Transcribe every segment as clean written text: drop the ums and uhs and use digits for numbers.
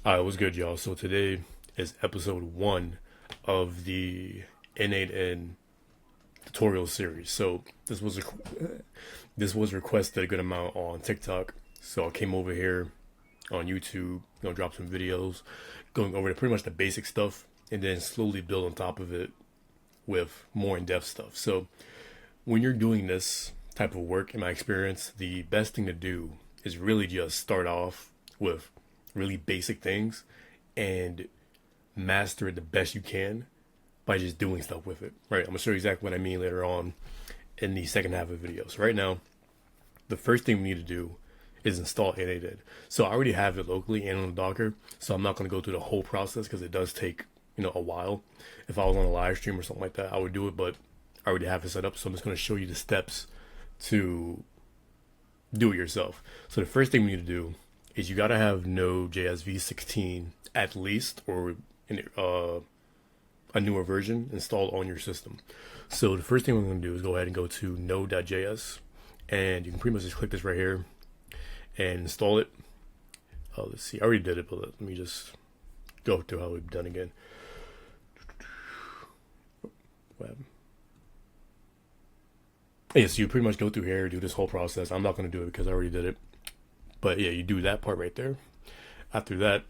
What's good, y'all? So today is episode one of the N8N tutorial series. So this was requested a good amount on TikTok. So I came over here on YouTube, drop some videos, going over pretty much the basic stuff, and then slowly build on top of it with more in-depth stuff. So when you're doing this type of work, in my experience, the best thing to do is really just start off with really basic things and master it the best you can by just doing stuff with it. Right? I'm gonna show you exactly what I mean later on in the second half of the video. So right now, the first thing we need to do is install N8N. So I already have it locally and on Docker, so I'm not gonna go through the whole process because it does take a while. If I was on a live stream or something like that, I would do it, but I already have it set up. So I'm just gonna show you the steps to do it yourself. So the first thing we need to do is you gotta have Node.js v16 at least, or a newer version installed on your system. So the first thing we're going to do is go ahead and go to node.js, and you can pretty much just click this right here and install it. Let's see, I already did it, but let me just go through how we've done again. Yeah, so you pretty much go through here, do this whole process. I'm not going to do it because I already did it. But yeah, you do that part right there. After that,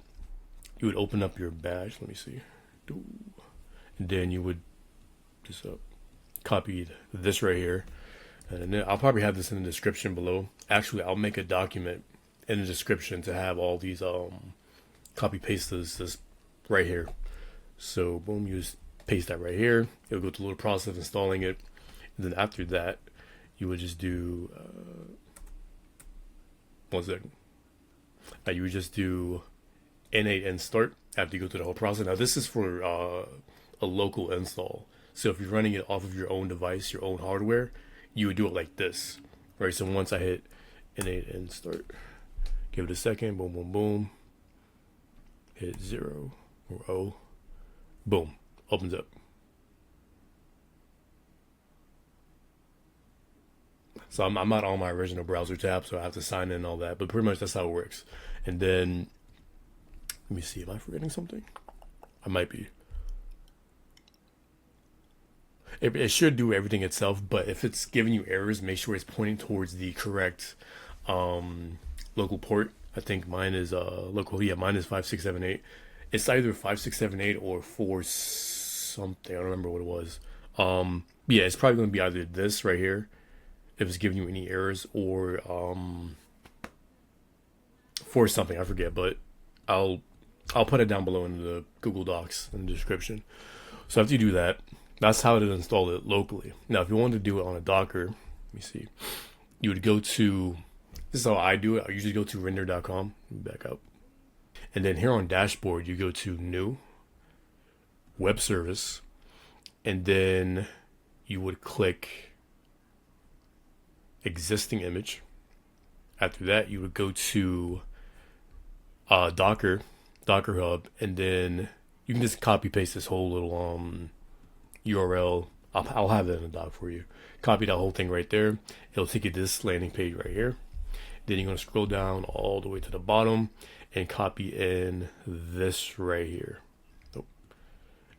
you would open up your bash. Let me see. And then you would just copy this right here. And then I'll probably have this in the description below. Actually, I'll make a document in the description to have all these copy paste this right here. So boom, you just paste that right here. It'll go through a little process of installing it. And then after that, you would just do one second. You would just do N8N start after you go through the whole process. Now this is for a local install. So if you're running it off of your own device, your own hardware, you would do it like this, right? So once I hit N8N start, give it a second, boom, boom, boom, hit 0 or O, boom, opens up. So I'm not on my original browser tab, so I have to sign in and all that. But pretty much that's how it works. And then, let me see, am I forgetting something? I might be. It should do everything itself, but if it's giving you errors, make sure it's pointing towards the correct local port. I think mine is local. Yeah, mine is 5678. It's either 5678 or 4 something. I don't remember what it was. Yeah, it's probably going to be either this right here, if it's giving you any errors, or for something, I forget, but I'll put it down below in the Google Docs in the description. So after you do that, that's how to install it locally. Now if you want to do it on a Docker, let me see, you would go to, this is how I do it, I usually go to render.com, back up, and then here on dashboard you go to new web service, and then you would click existing image. After that, you would go to Docker Hub, and then you can just copy paste this whole little URL. I'll have that in the doc for you. Copy that whole thing right there. It'll take you to this landing page right here. Then you're gonna scroll down all the way to the bottom and copy in this right here.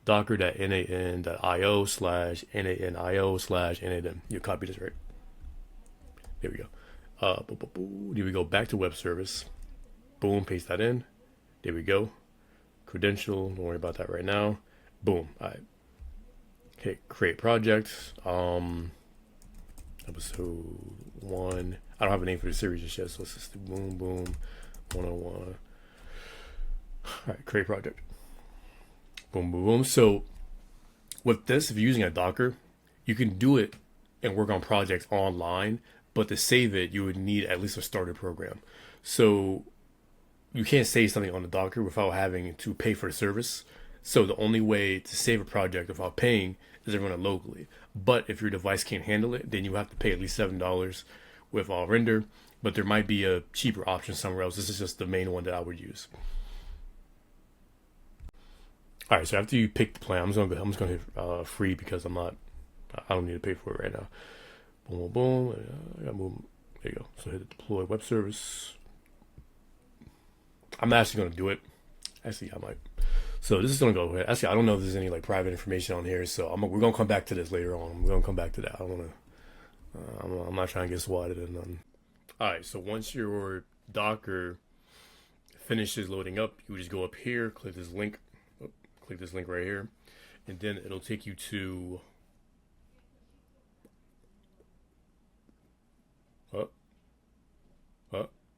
docker.n8n.io/n8nio/n8n. You copy this right. There we go. Here we go, back to web service. Boom, paste that in. There we go. Credential, don't worry about that right now. Boom. All right. Okay, create project. Episode 1. I don't have a name for the series just yet, so let's just do boom, boom, 101. All right, create project. Boom, boom, boom. So with this, if you're using a Docker, you can do it and work on projects online, but to save it, you would need at least a starter program. So you can't save something on the Docker without having to pay for the service. So the only way to save a project without paying is to run it locally. But if your device can't handle it, then you have to pay at least $7 with render. But there might be a cheaper option somewhere else. This is just the main one that I would use. All right, so after you pick the plan, I'm just gonna hit free because I don't need to pay for it right now. Boom, boom, boom. I gotta move. There you go. So hit the deploy web service. I'm actually gonna do it Actually, I might. So this is gonna go ahead. Actually, I don't know if there's any like private information on here, so we're gonna come back to this later on. We're gonna come back to that. I don't wanna. I'm not trying to get swatted and nothing. All right. So once your Docker finishes loading up, you just go up here, click this link, right here, and then it'll take you to.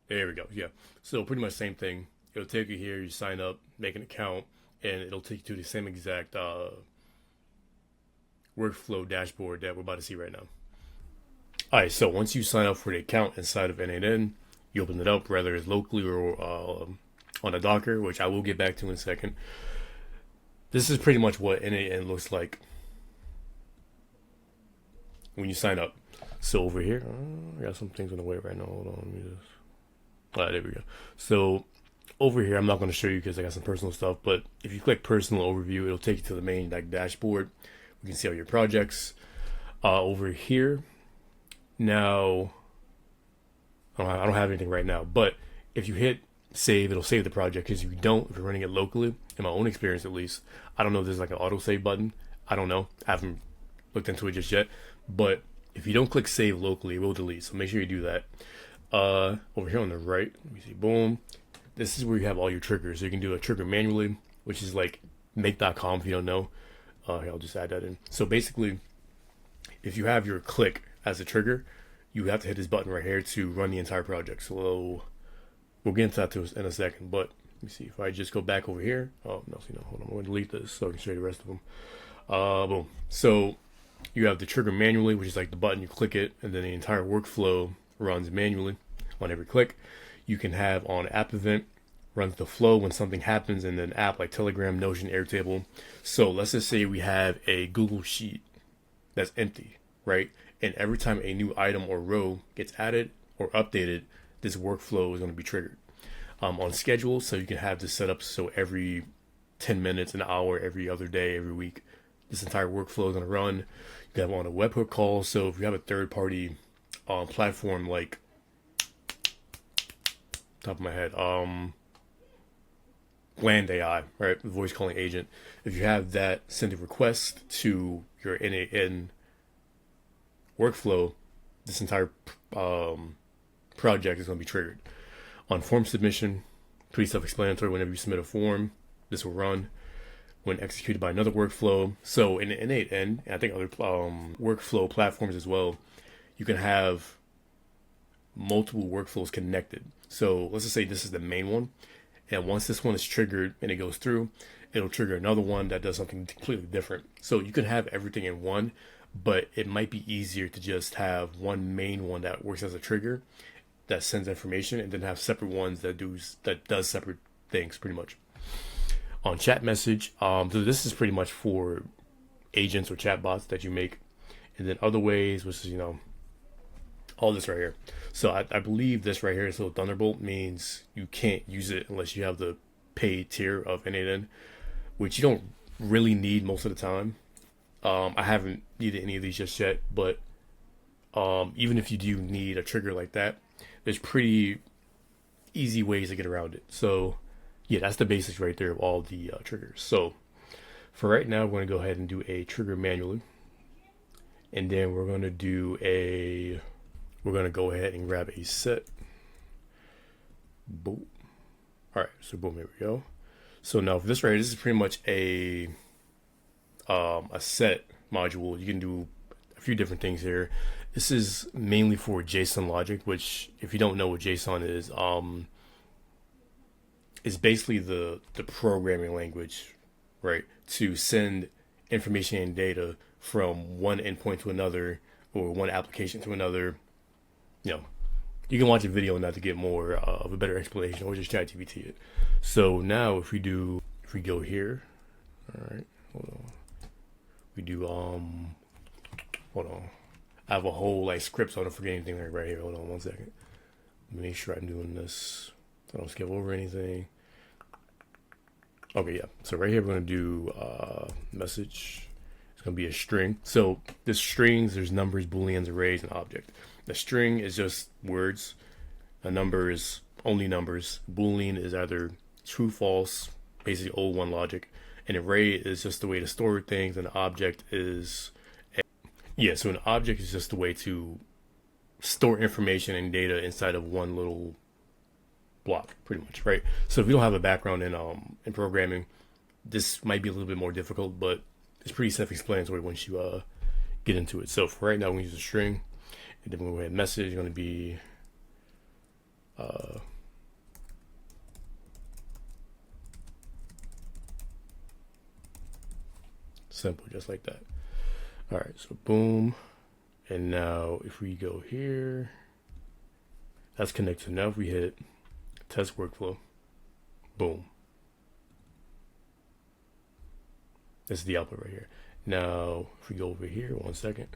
There we go. Yeah. So pretty much same thing. It'll take you here. You sign up, make an account, and it'll take you to the same exact workflow dashboard that we're about to see right now. All right. So once you sign up for the account inside of N8N, you open it up, whether it's locally or on a Docker, which I will get back to in a second. This is pretty much what N8N looks like when you sign up. So over here, I got some things on the way right now. Hold on, let me just. All right, there we go. So over here, I'm not going to show you because I got some personal stuff, but if you click personal overview, it'll take you to the main like dashboard. You can see all your projects over here. Now, I don't have anything right now, but if you hit save, it'll save the project. Because if you don't, if you're running it locally, in my own experience at least, I don't know if there's like an auto save button. I don't know. I haven't looked into it just yet, but if you don't click save locally, it will delete. So make sure you do that. Over here on the right, let me see, boom. This is where you have all your triggers. So you can do a trigger manually, which is like make.com if you don't know. Here, I'll just add that in. So basically, if you have your click as a trigger, you have to hit this button right here to run the entire project. So we'll get into that in a second, but let me see if I just go back over here. Oh, no, see, no, hold on. I'm going to delete this so I can show you the rest of them. Boom. So you have the trigger manually, which is like the button, you click it, and then the entire workflow runs manually on every click. You can have on app event, runs the flow when something happens, and then app like Telegram, Notion, Airtable. So let's just say we have a Google Sheet that's empty, right? And every time a new item or row gets added or updated, this workflow is going to be triggered on schedule. So you can have this set up so every 10 minutes, an hour, every other day, every week, this entire workflow is going to run. You can have on a webhook call. So if you have a third party platform like, top of my head, Land AI, right? The voice calling agent. If you have that, send a request to your N8N workflow, this entire project is going to be triggered. On form submission, pretty self-explanatory. Whenever you submit a form, this will run. When executed by another workflow. So in N8N, and I think other workflow platforms as well, you can have multiple workflows connected. So let's just say this is the main one. And once this one is triggered and it goes through, it'll trigger another one that does something completely different. So you can have everything in one, but it might be easier to just have one main one that works as a trigger that sends information, and then have separate ones that does separate things pretty much. On chat message, so this is pretty much for agents or chatbots that you make, and then other ways, which is all this right here. So I believe this right here, so Thunderbolt means you can't use it unless you have the paid tier of N8N, which you don't really need most of the time. I haven't needed any of these just yet, but even if you do need a trigger like that, there's pretty easy ways to get around it. So yeah, that's the basics right there of all the triggers. So for right now, we're going to go ahead and do a trigger manually. And then we're going to go ahead and grab a set. Boom. All right, so boom, here we go. So now for this right here, this is pretty much a set module. You can do a few different things here. This is mainly for JSON logic, which if you don't know what JSON is basically the programming language, right? To send information and data from one endpoint to another, or one application to another. You can watch a video on that to get more of a better explanation, or just ChatGPT it. So now if we go here, all right, hold on. We do, hold on. I have a whole script, so I don't forget anything right here. Hold on 1 second. Make sure I'm doing this. I don't skip over anything. Okay, yeah. So right here, we're going to do message. It's going to be a string. So there's strings, there's numbers, booleans, arrays, and object. The string is just words. A number is only numbers. Boolean is either true, false, basically O1 logic. An array is just the way to store things, and an object is yeah. So an object is just a way to store information and data inside of one little block, pretty much, right? So if you don't have a background in programming, this might be a little bit more difficult, but it's pretty self-explanatory once you get into it. So for right now, we're gonna use a string, and then when we have message, it's gonna be simple, just like that. All right, so boom, and now if we go here, that's connected. Now if we hit test workflow, boom. This is the output right here. Now, if we go over here, 1 second.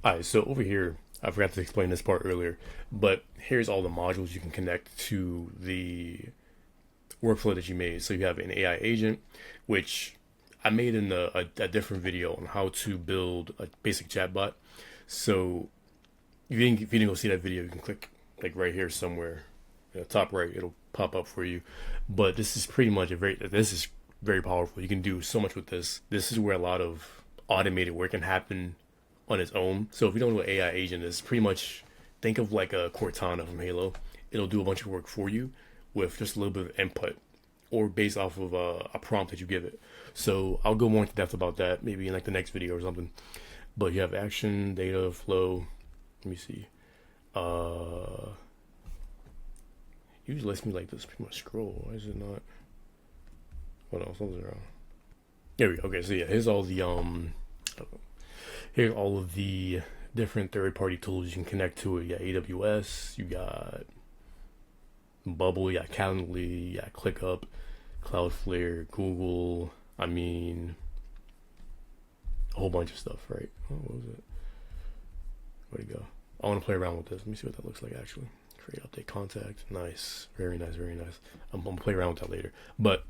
All right, so over here, I forgot to explain this part earlier, but here's all the modules you can connect to the workflow that you made. So you have an AI agent, which I made in a different video on how to build a basic chatbot. So if you didn't go see that video, you can click like right here somewhere, top right, it'll pop up for you. But this is pretty much this is very powerful. You can do so much with this. This is where a lot of automated work can happen on its own. So if you don't know what AI agent is, pretty much think of like a Cortana from Halo. It'll do a bunch of work for you with just a little bit of input or based off of a prompt that you give it. So I'll go more into depth about that maybe in like the next video or something. But you have action, data, flow. Let me see. Usually lets me like this pretty much scroll. Why is it not? Hold on, something's wrong. There we go. Okay, so yeah, here's all the different third-party tools you can connect to it. You got AWS, you got Bubble, you got Calendly, you got ClickUp, Cloudflare, Google. I mean, a whole bunch of stuff, right? Oh, what was it? Where'd it go? I want to play around with this. Let me see what that looks like actually. Create update contact. Nice. Very nice, very nice. I'm gonna play around with that later. But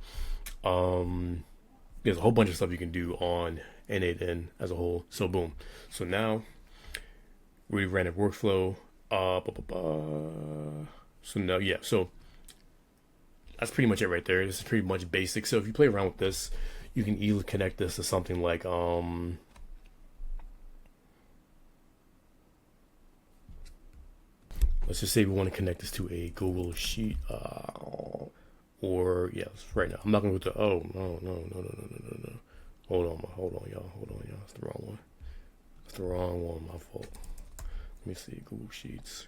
there's a whole bunch of stuff you can do on N8N as a whole. So boom. So now we ran a workflow. So now, yeah, so that's pretty much it right there. This is pretty much basic. So if you play around with this, you can easily connect this to something like let's just say we want to connect this to a Google Sheet, or yes, right now. I'm not gonna go to. Oh no. Hold on, y'all. That's the wrong one. That's the wrong one. My fault. Let me see. Google Sheets.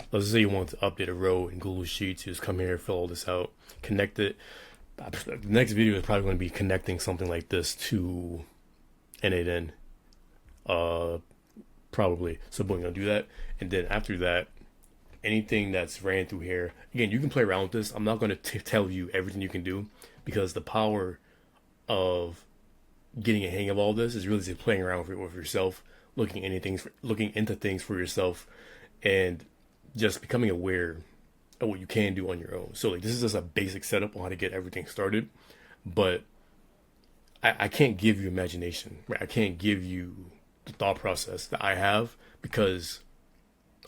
Let's say you want to update a row in Google Sheets. You just come here, fill all this out, connect it. The next video is probably going to be connecting something like this to N8N. Probably. So we're going to do that. And then after that, anything that's ran through here, again, you can play around with this. I'm not going to tell you everything you can do, because the power of getting a hang of all this is really just playing around with yourself, looking into things for yourself, and just becoming aware of what you can do on your own. So like, this is just a basic setup on how to get everything started, but I can't give you imagination, right? I can't give you the thought process that I have, because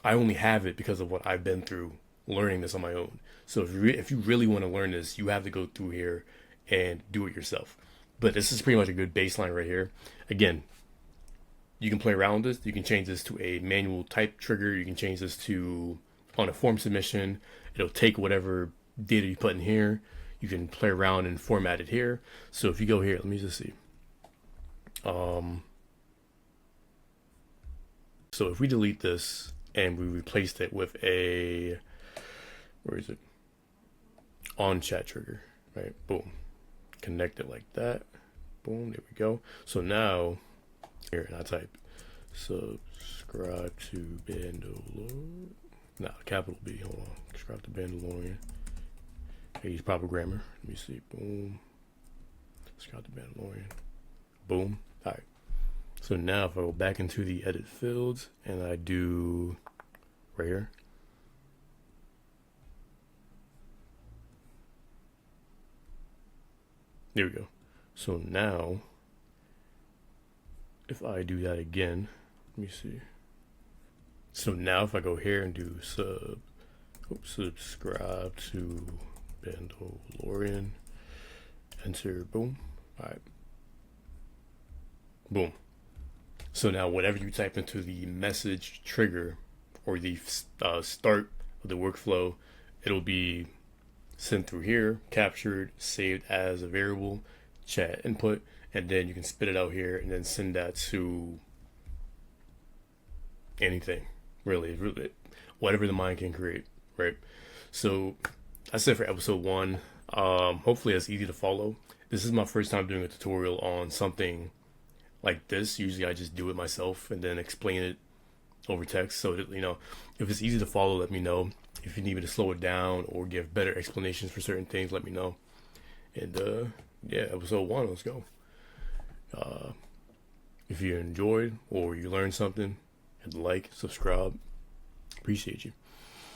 I only have it because of what I've been through learning this on my own. So if you really want to learn this, you have to go through here and do it yourself. But this is pretty much a good baseline right here. Again, you can play around with this. You can change this to a manual type trigger. You can change this to on a form submission. It'll take whatever data you put in here. You can play around and format it here. So if you go here, let me just see. So if we delete this and we replaced it with a, where is it? On chat trigger, right? Boom. Connect it like that. Boom, there we go. So now, here, and I type subscribe to Bandalorian. Nah, capital B, hold on. Subscribe to Bandalorian. Use proper grammar. Let me see. Boom. Subscribe to Bandalorian. Boom. All right. So now if I go back into the edit fields and I do right here, there we go. So now if I do that again, let me see. So now if I go here and do subscribe to Bandolorian, enter, boom. All right, boom. So now whatever you type into the message trigger or the start of the workflow, it'll be sent through here, captured, saved as a variable, chat input, and then you can spit it out here and then send that to anything, really, whatever the mind can create, right? So that's it for episode 1. Hopefully it's easy to follow. This is my first time doing a tutorial on something like this. Usually I just do it myself and then explain it over text. So that, if it's easy to follow, let me know. If you need me to slow it down or give better explanations for certain things, let me know. And yeah, episode 1, let's go. If you enjoyed or you learned something, hit like, subscribe. Appreciate you.